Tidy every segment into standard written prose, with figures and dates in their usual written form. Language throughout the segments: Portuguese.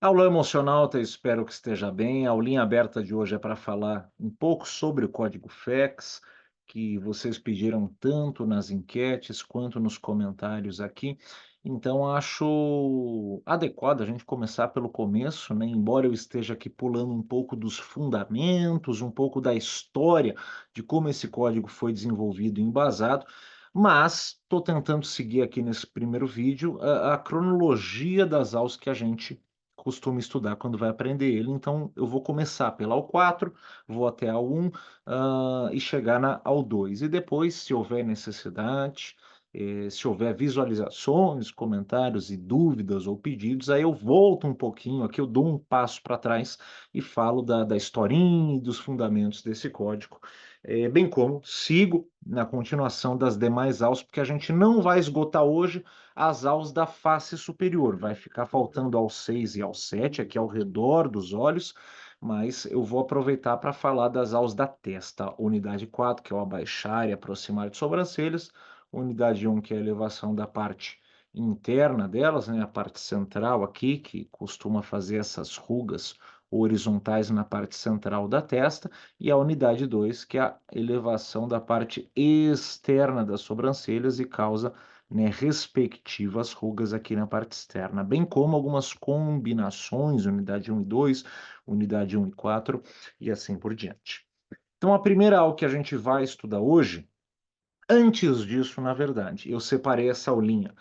Aula emocional, espero que esteja bem. A aulinha aberta de hoje é para falar um pouco sobre o código FEX, que vocês pediram tanto nas enquetes quanto nos comentários aqui. Então, acho adequado a gente começar pelo começo, né? Embora eu esteja aqui pulando um pouco dos fundamentos, um pouco da história de como esse código foi desenvolvido e embasado, mas estou tentando seguir aqui nesse primeiro vídeo a cronologia das aulas que a gente costuma estudar quando vai aprender ele, então eu vou começar pela AU4, vou até a AU1, e chegar na AU2. E depois, se houver necessidade, se houver visualizações, comentários e dúvidas ou pedidos, aí eu volto um pouquinho aqui, eu dou um passo para trás e falo da historinha e dos fundamentos desse código, bem como sigo na continuação das demais aulas, porque a gente não vai esgotar hoje as aulas da face superior. Vai ficar faltando aos 6 e aos 7, aqui ao redor dos olhos, mas eu vou aproveitar para falar das aulas da testa. Unidade 4, que é o abaixar e aproximar de sobrancelhas. Unidade 1, que é a elevação da parte interna delas, né, a parte central aqui, que costuma fazer essas rugas horizontais na parte central da testa, e a unidade 2, que é a elevação da parte externa das sobrancelhas e causa, né, respectivas rugas aqui na parte externa, bem como algumas combinações, unidade 1 e 2, unidade 1 e 4, e assim por diante. Então, a primeira aula que a gente vai estudar hoje, antes disso, na verdade, eu separei essa aulinha,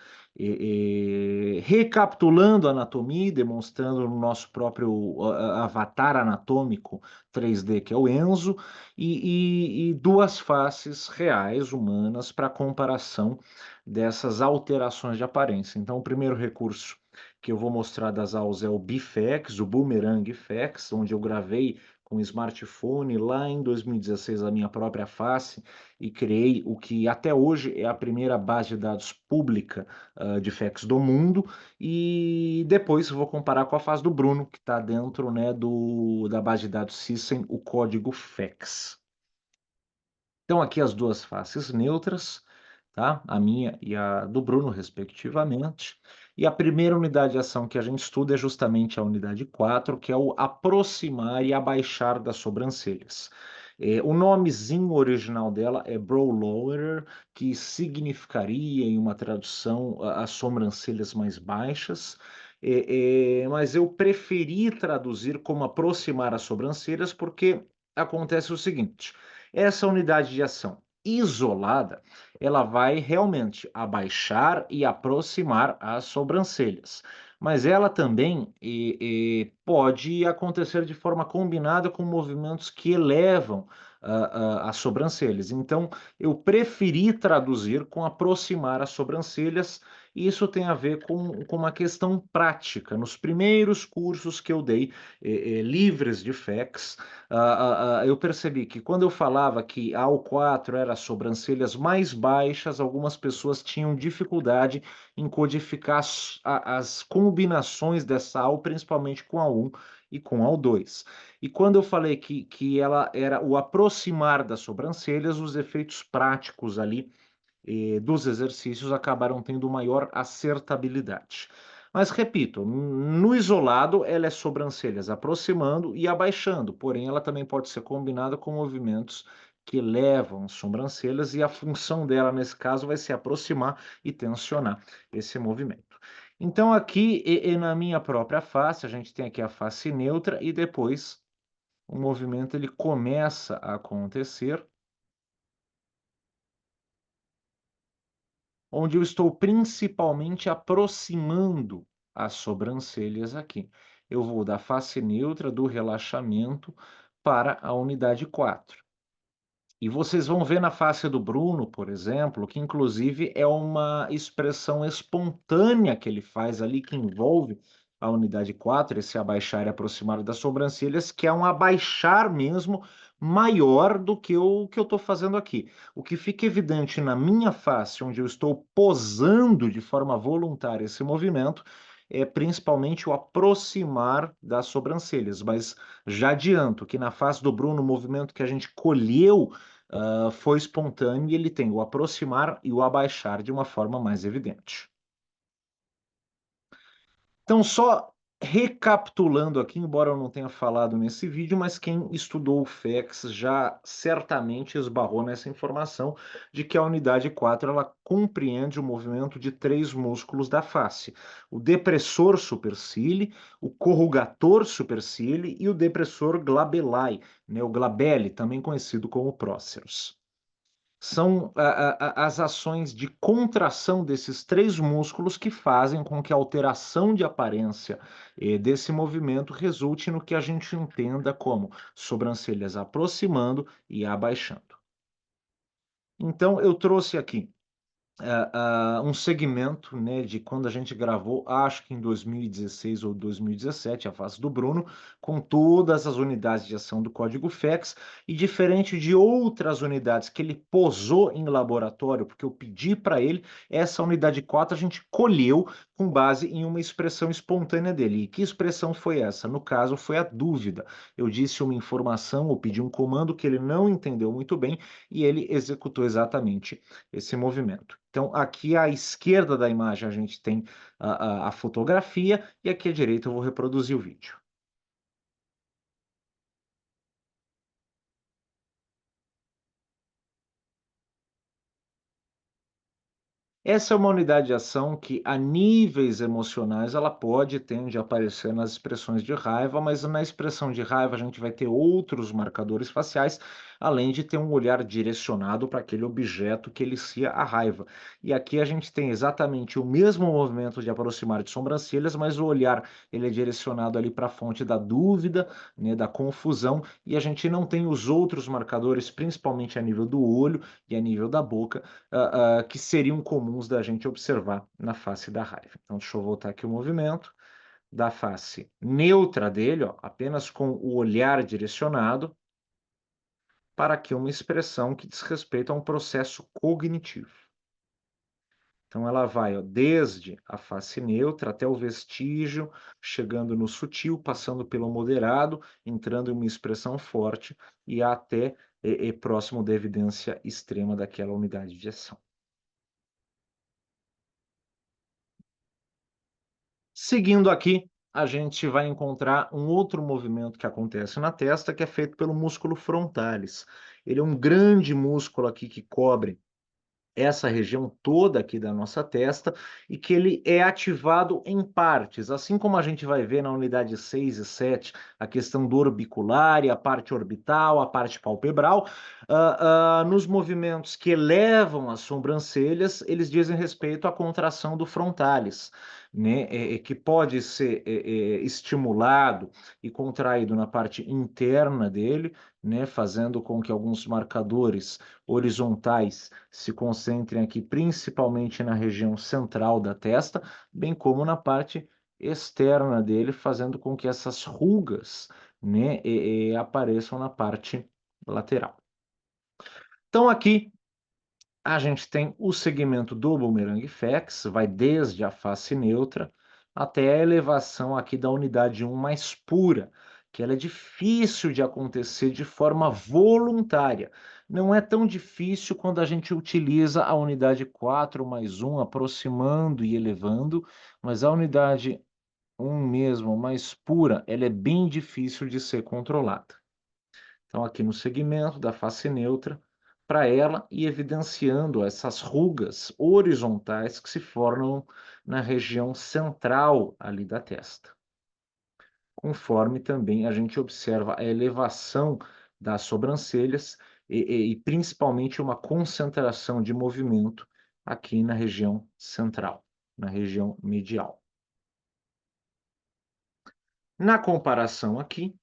recapitulando a anatomia, demonstrando no nosso próprio avatar anatômico 3D, que é o Enzo, e duas faces reais, humanas, para comparação dessas alterações de aparência. Então, o primeiro recurso que eu vou mostrar das aulas é o Bifex, o Boomerang FX, onde eu gravei com o smartphone lá em 2016 a minha própria face, e criei o que até hoje é a primeira base de dados pública de FAQs do mundo, e depois vou comparar com a fase do Bruno, que está dentro, né, da base de dados System, o código FAQs. Então, aqui as duas faces neutras, tá? A minha e a do Bruno, respectivamente. E a primeira unidade de ação que a gente estuda é justamente a unidade 4, que é o aproximar e abaixar das sobrancelhas. O nomezinho original dela é Brow Lowerer, que significaria, em uma tradução, as sobrancelhas mais baixas. Mas eu preferi traduzir como aproximar as sobrancelhas, porque acontece o seguinte: essa unidade de ação isolada, ela vai realmente abaixar e aproximar as sobrancelhas. Mas ela também pode acontecer de forma combinada com movimentos que elevam as sobrancelhas. Então, eu preferi traduzir com aproximar as sobrancelhas, e isso tem a ver com uma questão prática. Nos primeiros cursos que eu dei, livres de FAQs, eu percebi que quando eu falava que a AU4 era as sobrancelhas mais baixas, algumas pessoas tinham dificuldade em codificar as combinações dessa AU, principalmente com a AU1 e com a AU2. E quando eu falei que ela era o aproximar das sobrancelhas, os efeitos práticos ali dos exercícios acabaram tendo maior acertabilidade. Mas repito, no isolado ela é sobrancelhas aproximando e abaixando, porém ela também pode ser combinada com movimentos que levam as sobrancelhas, e a função dela nesse caso vai ser aproximar e tensionar esse movimento. Então aqui e na minha própria face, a gente tem aqui a face neutra, e depois o movimento ele começa a acontecer onde eu estou principalmente aproximando as sobrancelhas aqui. Eu vou da face neutra, do relaxamento, para a unidade 4. E vocês vão ver na face do Bruno, por exemplo, que inclusive é uma expressão espontânea que ele faz ali, que envolve a unidade 4, esse abaixar e aproximar das sobrancelhas, que é um abaixar mesmo maior do que o que eu estou fazendo aqui. O que fica evidente na minha face, onde eu estou posando de forma voluntária esse movimento, é principalmente o aproximar das sobrancelhas, mas já adianto que na face do Bruno, o movimento que a gente colheu foi espontâneo, e ele tem o aproximar e o abaixar de uma forma mais evidente. Então, só Recapitulando aqui, embora eu não tenha falado nesse vídeo, mas quem estudou o FEX já certamente esbarrou nessa informação de que a unidade 4 ela compreende o movimento de três músculos da face: o depressor supercílio, o corrugator supercílio e o depressor glabelli, né, o glabelli, também conhecido como próceros. São as ações de contração desses três músculos que fazem com que a alteração de aparência desse movimento resulte no que a gente entenda como sobrancelhas aproximando e abaixando. Então, eu trouxe aqui um segmento, né, de quando a gente gravou, acho que em 2016 ou 2017, a face do Bruno, com todas as unidades de ação do código FEX, e diferente de outras unidades que ele posou em laboratório, porque eu pedi para ele, essa unidade 4 a gente colheu com base em uma expressão espontânea dele. E que expressão foi essa? No caso, foi a dúvida. Eu disse uma informação ou pedi um comando que ele não entendeu muito bem e ele executou exatamente esse movimento. Então, aqui à esquerda da imagem a gente tem a fotografia e aqui à direita eu vou reproduzir o vídeo. Essa é uma unidade de ação que, a níveis emocionais, ela pode tende a aparecer nas expressões de raiva, mas na expressão de raiva a gente vai ter outros marcadores faciais, além de ter um olhar direcionado para aquele objeto que elicia a raiva. E aqui a gente tem exatamente o mesmo movimento de aproximar de sobrancelhas, mas o olhar ele é direcionado ali para a fonte da dúvida, né, da confusão, e a gente não tem os outros marcadores, principalmente a nível do olho e a nível da boca, que seriam comuns da gente observar na face da raiva. Então, deixa eu voltar aqui o movimento da face neutra dele, ó, apenas com o olhar direcionado, para aqui uma expressão que diz respeito a um processo cognitivo. Então, ela vai, ó, desde a face neutra até o vestígio, chegando no sutil, passando pelo moderado, entrando em uma expressão forte e até próximo da evidência extrema daquela unidade de ação. Seguindo aqui, a gente vai encontrar um outro movimento que acontece na testa, que é feito pelo músculo frontalis. Ele é um grande músculo aqui que cobre essa região toda aqui da nossa testa e que ele é ativado em partes, assim como a gente vai ver na unidade 6 e 7, a questão do orbicular e a parte orbital, a parte palpebral, nos movimentos que elevam as sobrancelhas, eles dizem respeito à contração do frontalis, né, que pode ser estimulado e contraído na parte interna dele, né, fazendo com que alguns marcadores horizontais se concentrem aqui principalmente na região central da testa, bem como na parte externa dele, fazendo com que essas rugas, né, apareçam na parte lateral. Então aqui a gente tem o segmento do Boomerang FX, vai desde a face neutra até a elevação aqui da unidade 1 mais pura, que ela é difícil de acontecer de forma voluntária. Não é tão difícil quando a gente utiliza a unidade 4 mais 1, aproximando e elevando, mas a unidade 1 mesmo, mais pura, ela é bem difícil de ser controlada. Então, aqui no segmento da face neutra, para ela e evidenciando essas rugas horizontais que se formam na região central ali da testa. Conforme também a gente observa a elevação das sobrancelhas e principalmente uma concentração de movimento aqui na região central, na região medial. Na comparação aqui,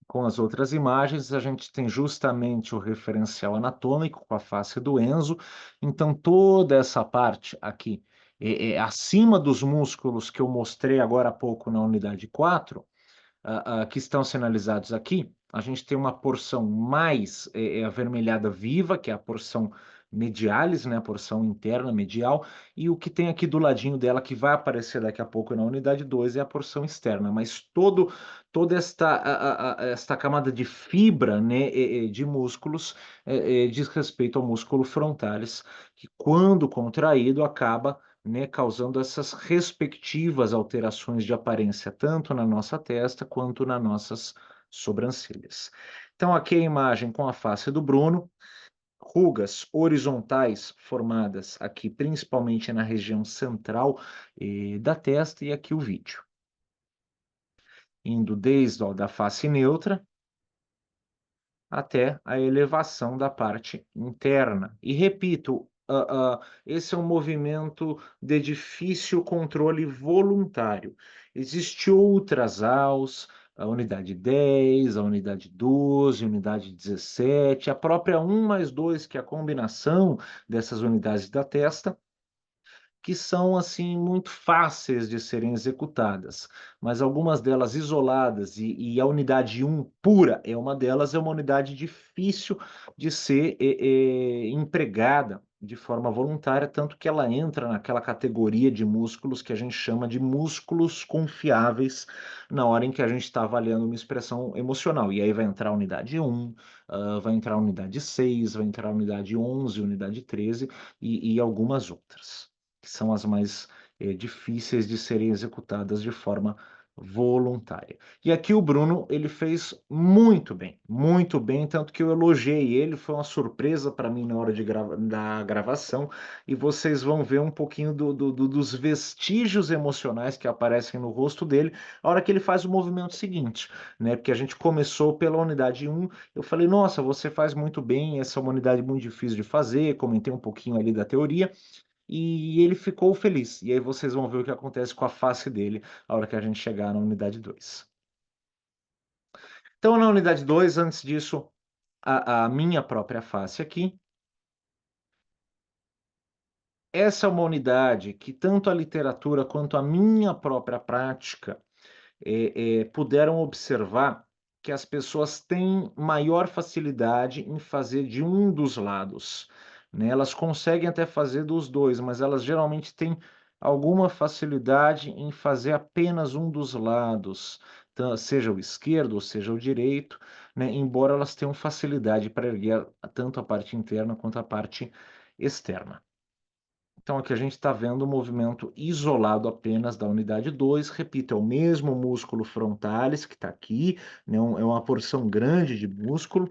com as outras imagens, a gente tem justamente o referencial anatômico com a face do Enzo. Então, toda essa parte aqui, acima dos músculos que eu mostrei agora há pouco na unidade 4, que estão sinalizados aqui, a gente tem uma porção mais avermelhada viva, que é a porção medialis, né, a porção interna medial, e o que tem aqui do ladinho dela, que vai aparecer daqui a pouco na unidade 2, é a porção externa, mas toda esta camada de fibra, né, de músculos diz respeito ao músculo frontalis, que quando contraído acaba né, causando essas respectivas alterações de aparência, tanto na nossa testa quanto nas nossas sobrancelhas. Então, aqui a imagem com a face do Bruno, rugas horizontais formadas aqui, principalmente na região central, da testa, e aqui o vídeo. Indo desde, ó, da face neutra até a elevação da parte interna. E repito, esse é um movimento de difícil controle voluntário. Existem outras AUS, a unidade 10, a unidade 12, a unidade 17, a própria 1+2, que é a combinação dessas unidades da testa, que são, assim, muito fáceis de serem executadas, mas algumas delas isoladas, e a unidade 1 pura é uma delas, é uma unidade difícil de ser, empregada de forma voluntária, tanto que ela entra naquela categoria de músculos que a gente chama de músculos confiáveis, na hora em que a gente está avaliando uma expressão emocional. E aí vai entrar a unidade 1, vai entrar a unidade 6, vai entrar a unidade 11, unidade 13 e algumas outras, que são as mais, difíceis de serem executadas de forma voluntária. E aqui o Bruno, ele fez muito bem, tanto que eu elogiei ele, foi uma surpresa para mim na hora da gravação, e vocês vão ver um pouquinho dos vestígios emocionais que aparecem no rosto dele, a hora que ele faz o movimento seguinte, né, porque a gente começou pela unidade 1, eu falei: "Nossa, você faz muito bem, essa é uma unidade muito difícil de fazer", comentei um pouquinho ali da teoria, e ele ficou feliz. E aí vocês vão ver o que acontece com a face dele a hora que a gente chegar na unidade 2. Então, na unidade 2, antes disso, a minha própria face aqui. Essa é uma unidade que tanto a literatura quanto a minha própria prática puderam observar que as pessoas têm maior facilidade em fazer de um dos lados, né? Elas conseguem até fazer dos dois, mas elas geralmente têm alguma facilidade em fazer apenas um dos lados, seja o esquerdo ou seja o direito, né? Embora elas tenham facilidade para erguer tanto a parte interna quanto a parte externa. Então, aqui a gente está vendo o movimento isolado apenas da unidade 2. Repito, é o mesmo músculo frontalis que está aqui, né? É uma porção grande de músculo,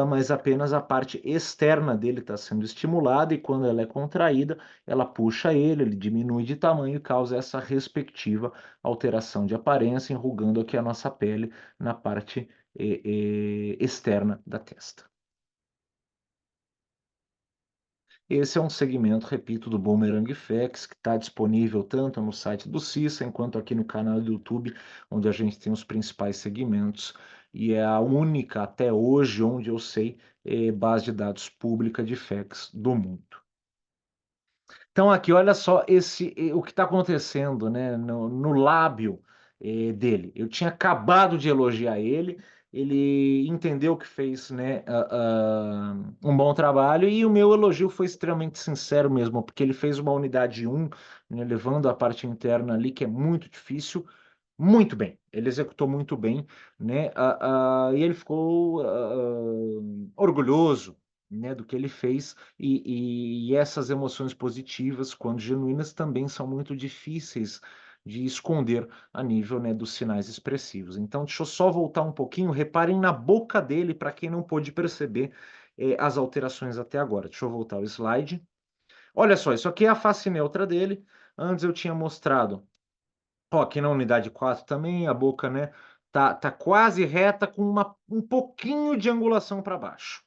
mas apenas a parte externa dele está sendo estimulada, e quando ela é contraída, ela puxa ele diminui de tamanho e causa essa respectiva alteração de aparência, enrugando aqui a nossa pele na parte externa da testa. Esse é um segmento, repito, do Boomerang Effects, que está disponível tanto no site do Cissa, quanto aqui no canal do YouTube, onde a gente tem os principais segmentos, e é a única, até hoje, onde eu sei, base de dados pública de effects do mundo. Então aqui, olha só o que está acontecendo, né, no lábio dele. Eu tinha acabado de elogiar ele, ele entendeu que fez, né, um bom trabalho, e o meu elogio foi extremamente sincero mesmo, porque ele fez uma unidade 1, né, levando a parte interna ali, que é muito difícil, muito bem. Ele executou muito bem, né, e ele ficou orgulhoso, né, do que ele fez, e essas emoções positivas, quando genuínas, também são muito difíceis de esconder a nível, né, dos sinais expressivos. Então, deixa eu só voltar um pouquinho, reparem na boca dele, para quem não pôde perceber as alterações até agora. Deixa eu voltar o slide. Olha só, isso aqui é a face neutra dele. Antes eu tinha mostrado, ó, aqui na unidade 4 também, a boca, né, tá quase reta, com um pouquinho de angulação para baixo.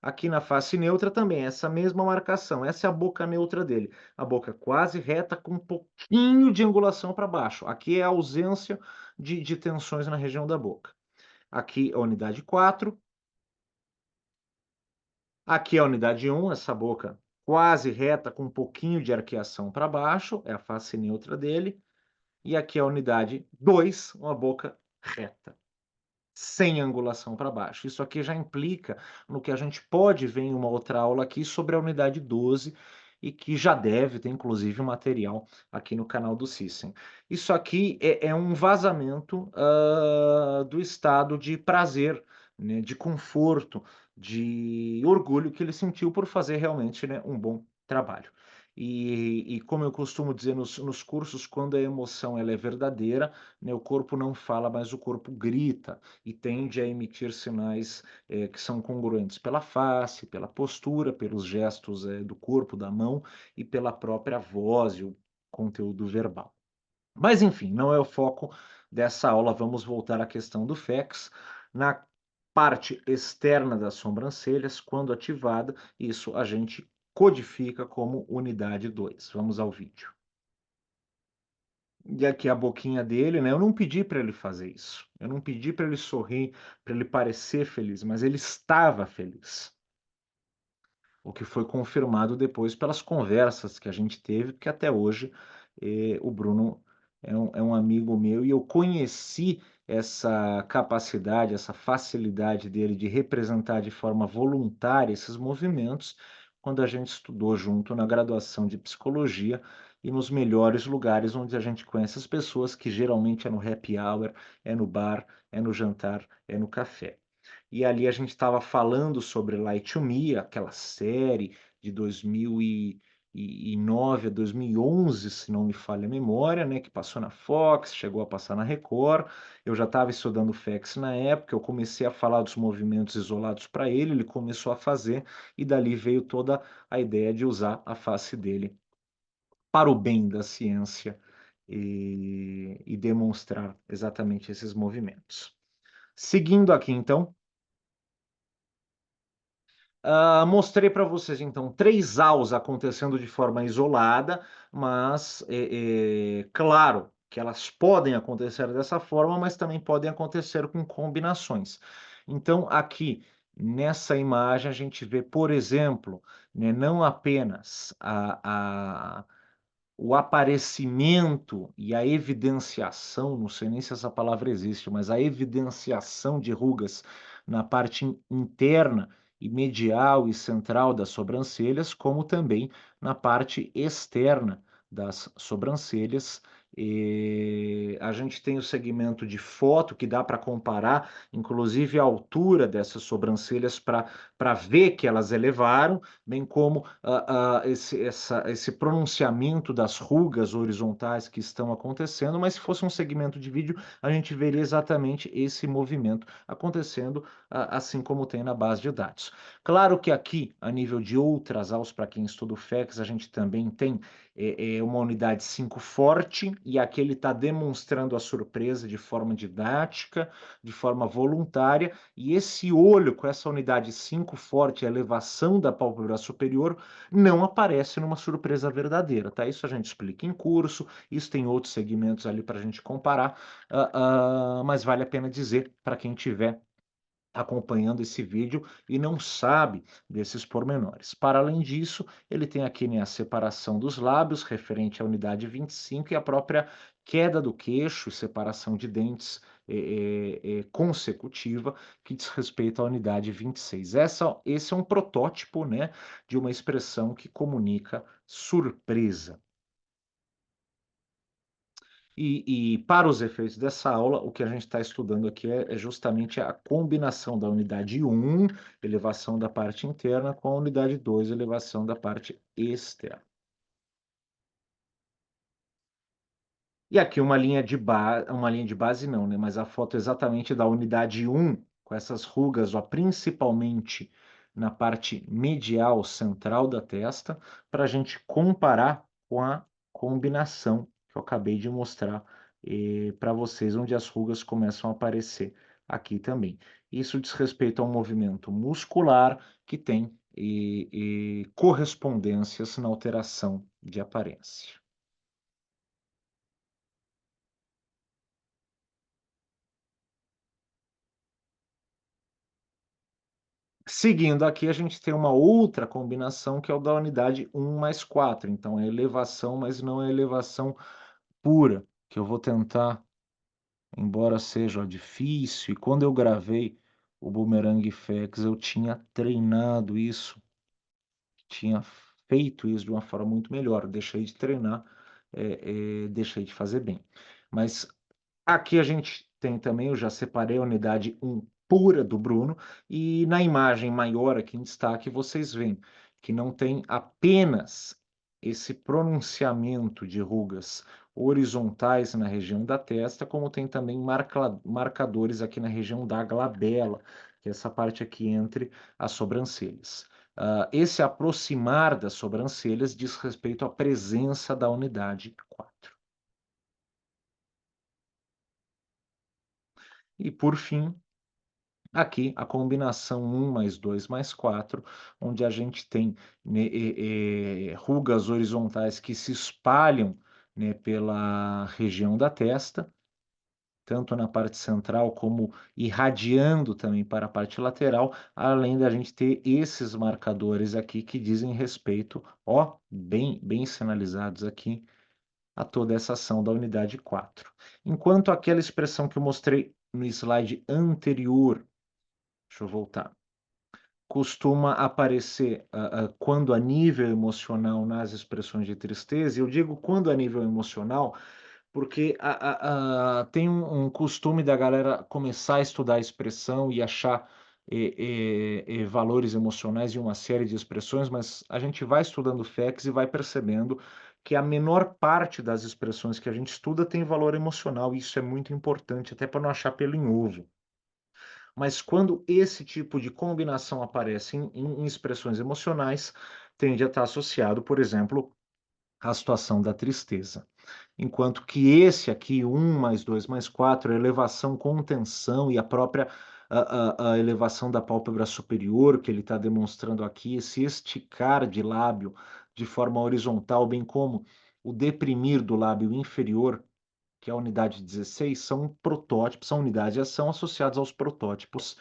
Aqui na face neutra também, essa mesma marcação, essa é a boca neutra dele. A boca quase reta, com um pouquinho de angulação para baixo. Aqui é a ausência de tensões na região da boca. Aqui a unidade 4. Aqui é a unidade 1, essa boca quase reta, com um pouquinho de arqueação para baixo, é a face neutra dele. E aqui é a unidade 2, uma boca reta, sem angulação para baixo. Isso aqui já implica no que a gente pode ver em uma outra aula aqui sobre a unidade 12, e que já deve ter, inclusive, um material aqui no canal do Cícero. Isso aqui é um vazamento do estado de prazer, né, de conforto, de orgulho que ele sentiu por fazer realmente, né, um bom trabalho. e como eu costumo dizer nos cursos, quando a emoção ela é verdadeira, né, o corpo não fala, mas o corpo grita e tende a emitir sinais, que são congruentes pela face, pela postura, pelos gestos, do corpo, da mão e pela própria voz e o conteúdo verbal. Mas enfim, não é o foco dessa aula, vamos voltar à questão do FEX. Na parte externa das sobrancelhas, quando ativada, isso a gente codifica como unidade 2. Vamos ao vídeo. E aqui a boquinha dele, né, eu não pedi para ele fazer isso, eu não pedi para ele sorrir, para ele parecer feliz, mas ele estava feliz. O que foi confirmado depois pelas conversas que a gente teve, porque até hoje, o Bruno é um amigo meu e eu conheci essa capacidade, essa facilidade dele de representar de forma voluntária esses movimentos, quando a gente estudou junto na graduação de psicologia e nos melhores lugares onde a gente conhece as pessoas, que geralmente é no happy hour, é no bar, é no jantar, é no café. E ali a gente estava falando sobre Lie to Me, aquela série de 2009 a 2011, se não me falha a memória, né, que passou na Fox, chegou a passar na Record. Eu já estava estudando FX na época, eu comecei a falar dos movimentos isolados para ele começou a fazer, e dali veio toda a ideia de usar a face dele para o bem da ciência e demonstrar exatamente esses movimentos. Seguindo aqui, então, mostrei para vocês então 3 aulas acontecendo de forma isolada, mas, claro que elas podem acontecer dessa forma, mas também podem acontecer com combinações. Então aqui, nessa imagem, a gente vê, por exemplo, né, não apenas o aparecimento e a evidenciação, não sei nem se essa palavra existe, mas a evidenciação de rugas na parte interna e medial e central das sobrancelhas, como também na parte externa das sobrancelhas. A gente tem o segmento de foto que dá para comparar, inclusive a altura dessas sobrancelhas para ver que elas elevaram, bem como esse pronunciamento das rugas horizontais que estão acontecendo, mas se fosse um segmento de vídeo, a gente veria exatamente esse movimento acontecendo, assim como tem na base de dados. Claro que aqui, a nível de outras aulas, para quem estuda o FEX, a gente também tem uma unidade 5 forte, e aqui ele está demonstrando a surpresa de forma didática, de forma voluntária, e esse olho com essa unidade 5 forte, a elevação da pálpebra superior, não aparece numa surpresa verdadeira, tá? Isso a gente explica em curso, isso tem outros segmentos ali para a gente comparar, mas vale a pena dizer para quem tiver acompanhando esse vídeo e não sabe desses pormenores. Para além disso, ele tem aqui, né, a separação dos lábios, referente à unidade 25, e a própria queda do queixo, separação de dentes consecutiva, que diz respeito à unidade 26. Esse é um protótipo, né, de uma expressão que comunica surpresa. E para os efeitos dessa aula, o que a gente está estudando aqui é justamente a combinação da unidade 1, elevação da parte interna, com a unidade 2, elevação da parte externa. E aqui uma linha de base não, né, mas a foto exatamente da unidade 1, com essas rugas, ó, principalmente na parte medial central da testa, para a gente comparar com a combinação que eu acabei de mostrar, para vocês, onde as rugas começam a aparecer aqui também. Isso diz respeito a um movimento muscular que tem correspondências na alteração de aparência. Seguindo aqui, a gente tem uma outra combinação, que é o da unidade 1 mais 4. Então, é elevação, mas não é elevação pura, que eu vou tentar, embora seja difícil, e quando eu gravei o Boomerang FX, eu tinha treinado isso, tinha feito isso de uma forma muito melhor. Deixei de treinar, deixei de fazer bem. Mas aqui a gente tem também, eu já separei a unidade 1 pura do Bruno, e na imagem maior aqui em destaque vocês veem que não tem apenas esse pronunciamento de rugas horizontais na região da testa, como tem também marcadores aqui na região da glabela, que é essa parte aqui entre as sobrancelhas. Esse aproximar das sobrancelhas diz respeito à presença da unidade 4. E, por fim, aqui a combinação 1 mais 2 mais 4, onde a gente tem, né, rugas horizontais que se espalham, né, pela região da testa, tanto na parte central como irradiando também para a parte lateral, além da gente ter esses marcadores aqui que dizem respeito, ó, bem sinalizados aqui, a toda essa ação da unidade 4. Enquanto aquela expressão que eu mostrei no slide anterior, deixa eu voltar, costuma aparecer quando a nível emocional nas expressões de tristeza, e eu digo quando a nível emocional, porque tem um costume da galera começar a estudar a expressão e achar valores emocionais em uma série de expressões, mas a gente vai estudando FAQs e vai percebendo que a menor parte das expressões que a gente estuda tem valor emocional, e isso é muito importante, até para não achar pelo em ovo. Mas quando esse tipo de combinação aparece em expressões emocionais, tende a estar associado, por exemplo, à situação da tristeza. Enquanto que esse aqui, 1 mais 2 mais 4, a elevação com tensão e a própria a elevação da pálpebra superior, que ele está demonstrando aqui, esse esticar de lábio de forma horizontal, bem como o deprimir do lábio inferior, que é a unidade 16, são protótipos, são unidades de ação associadas aos protótipos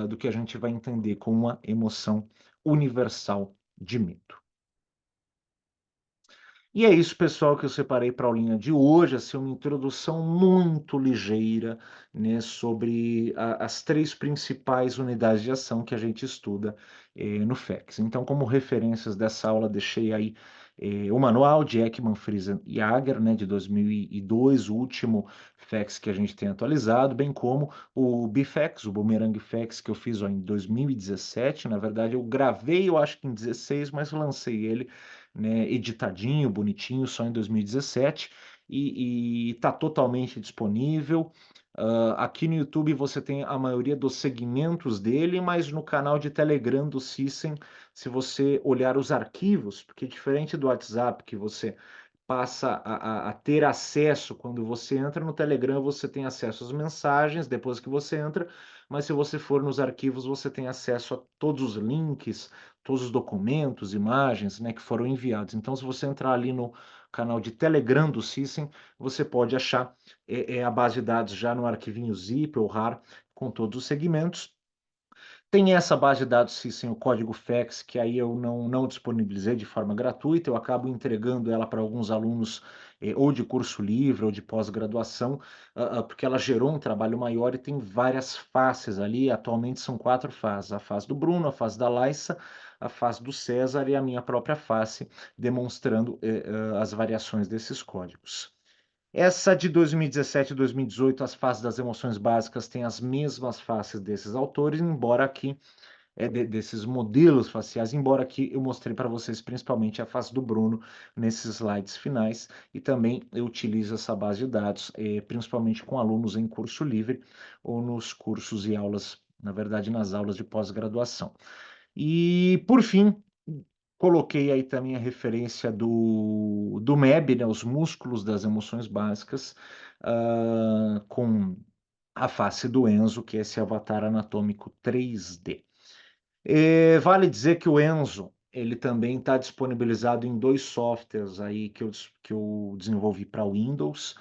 do que a gente vai entender como uma emoção universal de medo. E é isso, pessoal, que eu separei para a aulinha de hoje, assim, uma introdução muito ligeira, né, sobre as três principais unidades de ação que a gente estuda no FEX. Então, como referências dessa aula, deixei aí o manual de Ekman, Friesen e Jager, né, de 2002, o último FEX que a gente tem atualizado, bem como o BFEX, o Boomerang FEX, que eu fiz ó, em 2017. Na verdade, eu gravei, eu acho que em 16, mas lancei ele, né, editadinho, bonitinho, só em 2017, e está totalmente disponível. Aqui no YouTube você tem a maioria dos segmentos dele, mas no canal de Telegram do Cisen, se você olhar os arquivos, porque diferente do WhatsApp, que você passa a ter acesso. Quando você entra no Telegram, você tem acesso às mensagens depois que você entra, mas se você for nos arquivos, você tem acesso a todos os links, todos os documentos, imagens, né, que foram enviados. Então, se você entrar ali no canal de Telegram do Cisen, você pode achar a base de dados já no arquivinho zip ou RAR com todos os segmentos. Tem essa base de dados sem o código FAQs, que aí eu não disponibilizei de forma gratuita, eu acabo entregando ela para alguns alunos ou de curso livre ou de pós-graduação, porque ela gerou um trabalho maior e tem várias faces ali, atualmente são 4 fases, a face do Bruno, a face da Laissa, a face do César e a minha própria face, demonstrando as variações desses códigos. Essa de 2017 e 2018, as faces das emoções básicas têm as mesmas faces desses autores, embora aqui, desses modelos faciais, embora aqui eu mostrei para vocês principalmente a face do Bruno nesses slides finais, e também eu utilizo essa base de dados, principalmente com alunos em curso livre ou nos cursos e aulas, na verdade, nas aulas de pós-graduação. E, por fim, coloquei aí também a referência do MEB, né, os músculos das emoções básicas, com a face do Enzo, que é esse avatar anatômico 3D. Vale dizer que o Enzo, ele também está disponibilizado em 2 softwares aí que eu desenvolvi para Windows,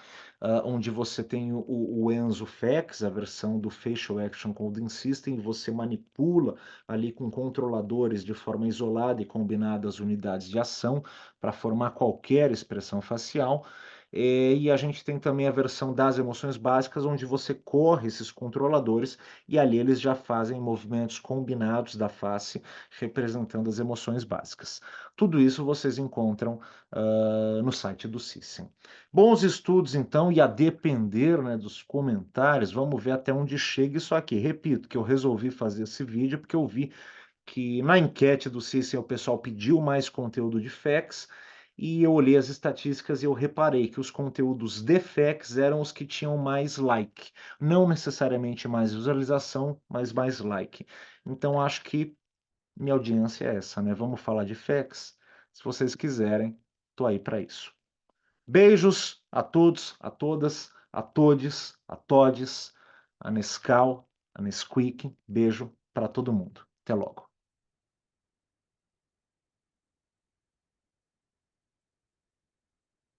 onde você tem o Enzo FX, a versão do Facial Action Coding System, e você manipula ali com controladores de forma isolada e combinada as unidades de ação para formar qualquer expressão facial. E a gente tem também a versão das emoções básicas, onde você corre esses controladores e ali eles já fazem movimentos combinados da face, representando as emoções básicas. Tudo isso vocês encontram no site do Cisen. Bons estudos, então, e a depender, né, dos comentários, vamos ver até onde chega isso aqui. Repito que eu resolvi fazer esse vídeo porque eu vi que na enquete do Cisen o pessoal pediu mais conteúdo de FAQs, e eu olhei as estatísticas e eu reparei que os conteúdos de facts eram os que tinham mais like. Não necessariamente mais visualização, mas mais like. Então, acho que minha audiência é essa, né? Vamos falar de facts? Se vocês quiserem, tô aí para isso. Beijos a todos, a todas, a todes, a todes, a Nescau, a Nesquik. Beijo para todo mundo. Até logo.